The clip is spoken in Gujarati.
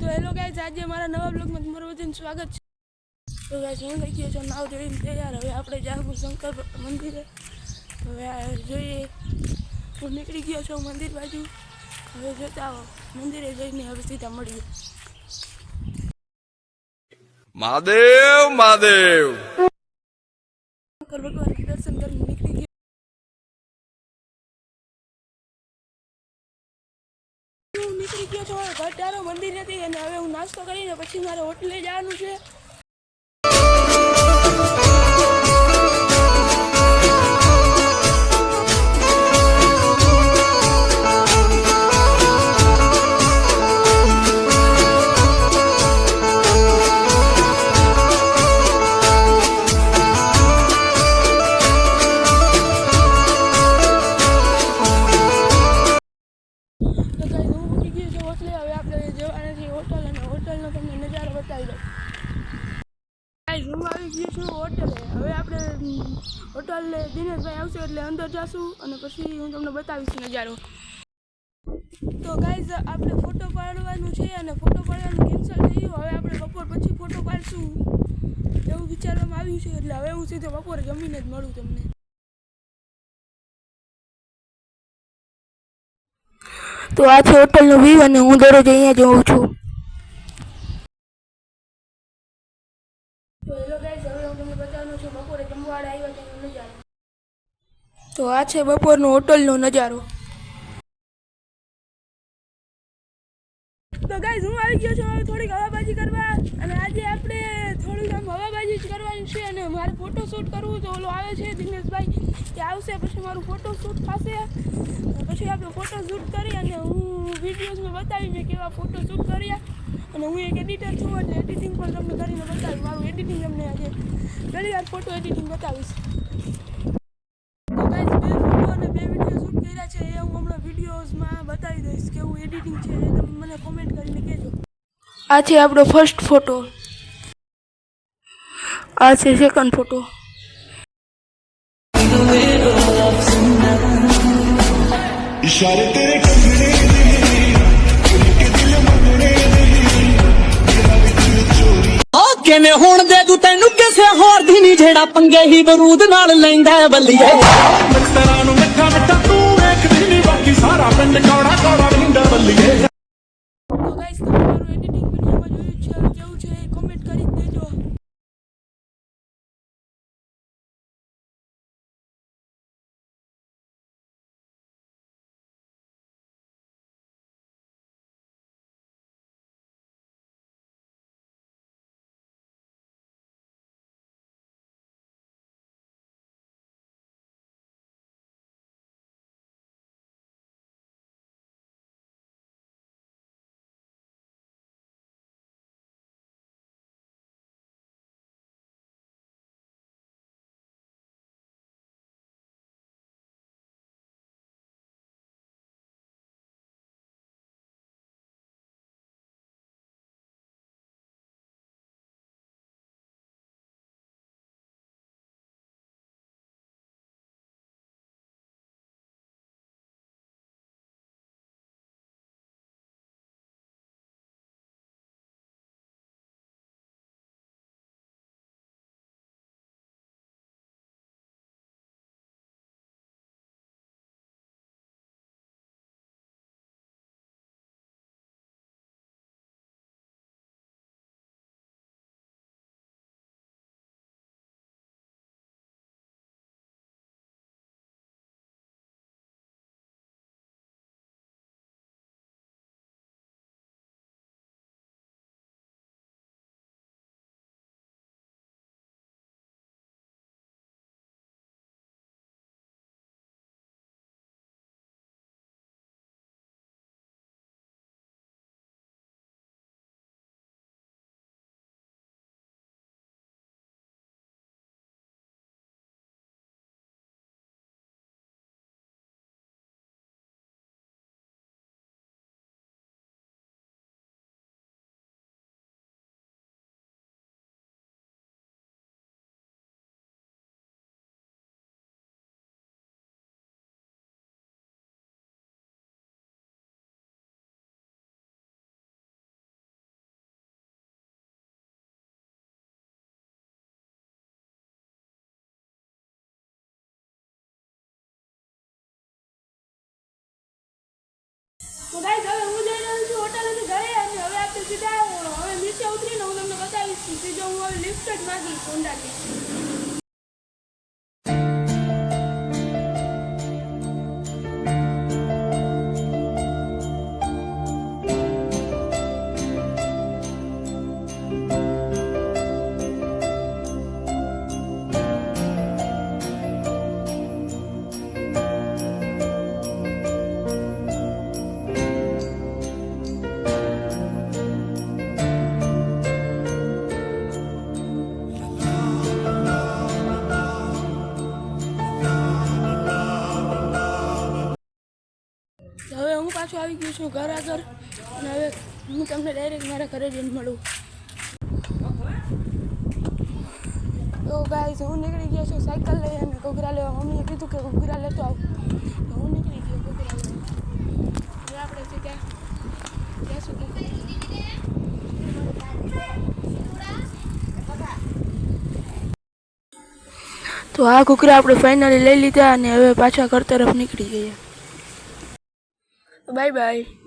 તો હેલો ગાઈઝ, આજે મારા નવા બ્લોગમાં તમારું બધાનું સ્વાગત છે. તો ગાઈઝ, હું લઈ ગયો છું નાવ ધોઈને તૈયાર. હવે આપણે જાહું શંકર મંદિરે. હવે જોઈએ, હું નીકળી ગયો છું મંદિર બાજુ. હવે જોતા આવો મંદિરે જઈને હવે સીધા મળીએ. મહાદેવ મહાદેવ શંકર ભગવાન દર્શન કરીને નીકળી ગયો. હું નીકળી ગયો છું. હવે ઘટારો મંદિર નથી અને હવે હું નાસ્તો કરીને પછી મારે હોટલે જવાનું છે. હોટલે હવે આપણે જવાના છીએ હોટલ, અને હોટલનો તમને નજારો બતાવી દઉં. હું આવી ગયો છું હોટલે. હવે આપણે હોટલે દિનેશભાઈ આવશે એટલે અંદર જઈશું અને પછી હું તમને બતાવીશ નજારો. તો ગાઈઝ, આપણે ફોટો પાડવાનું છે અને ફોટો પાડવાનું કેન્સલ થયું. હવે આપણે બપોર પછી ફોટો પાડશું એવું વિચારવામાં આવ્યું છે. એટલે હવે હું સીધો બપોરે જમીને જ મળું તમને. તો આ છે હોટલનો વ્યૂ અને હું દરરોજ અહીંયા જોઉં છું. તો હેલો ગાઈઝ, હવે હું તમને બતાવવાનો છું બપોરે જમવાડા આવ્યા તેનો નજારો. તો આ છે બપોરનો હોટલનો નજારો. તો ગાઈઝ, હું આવી ગયો છું હવે થોડીક હવાબાજી કરવા. અને આજે આપણે થોડીક આમ હવાબાજી જ કરવાની છે. અને મારે ફોટો શૂટ કરવું તો ઓલો આવે છે દિનેશભાઈ, તે આવશે પછી મારું ફોટો શૂટ થશે. પછી આપણે ફોટો શૂટ કરી અને હું વિડીયોઝમાં બતાવી મેં કેવા ફોટો શૂટ કર્યા. અને હું એક એડિટર છું એટલે એડિટિંગ પણ તમને કરીને બતાવીશ. મારું એડિટિંગ તમને આજે પહેલી વાર ફોટો એડિટિંગ બતાવીશ. તો ગાઈઝ, 2 ફોટો અને 2 વિડીયો શૂટ કર્યા છે એ હું હમણાં વિડીયોઝમાં બતાવી દઈશ કેવું એડિટિંગ છે એ તમે મને કોમેન્ટ કરીને કહેજો. આ છે આપણો ફર્સ્ટ ફોટો. આ છે સેકન્ડ ફોટો. इशारे तेरे कंगने के दिल मंगने ਕਿਵੇਂ ਹੋਣ ਦੇ ਤੂੰ ਤੈਨੂੰ ਕਿਸੇ ਹੋਰ ਦੀ ਨਹੀਂ ਜਿਹੜਾ ਪੰਗੇ ਹੀ ਬਰੂਦ ਨਾਲ ਲੈਂਦਾ ਬੱਲੀਏ ਮਿੱਤਰਾਂ ਨੂੰ ਮਿੱਠਾ ਮਿੱਠਾ ਤੂੰ ਵੇਖਦੀ ਨਹੀਂ ਬਾਕੀ ਸਾਰਾ ਪਿੰਡ ਕੌੜਾ ਕੌੜਾ ਰਹਿੰਦਾ ਬੱਲੀਏ. તો ગાઈઝ, તમે મારું એડિટિંગ વિડીયોમાં જોયું છે કેવું છે એ કોમેન્ટ કરી દેજો. લિફ્ટ જ માગી સોંડાની. હવે હું પાછો આવી ગયો છું ઘર આગળ અને હવે હું તમને ડાયરેક્ટ મારા ઘરે જઈને મળું. તો ગાઈસ હું નીકળી ગયો છું સાયકલ લઈ અને ઘૂઘરા લેવા. મમ્મીએ કીધું કે ઘૂઘરા લેતો આવ તો હું નીકળી ગયો ઘૂઘરા લેવા. હવે આપણે સીધા જઈશું તો આ ઘૂઘરા આપણે ફાઇનલી લઈ લીધા અને હવે પાછા ઘર તરફ નીકળી ગયા. Bye bye.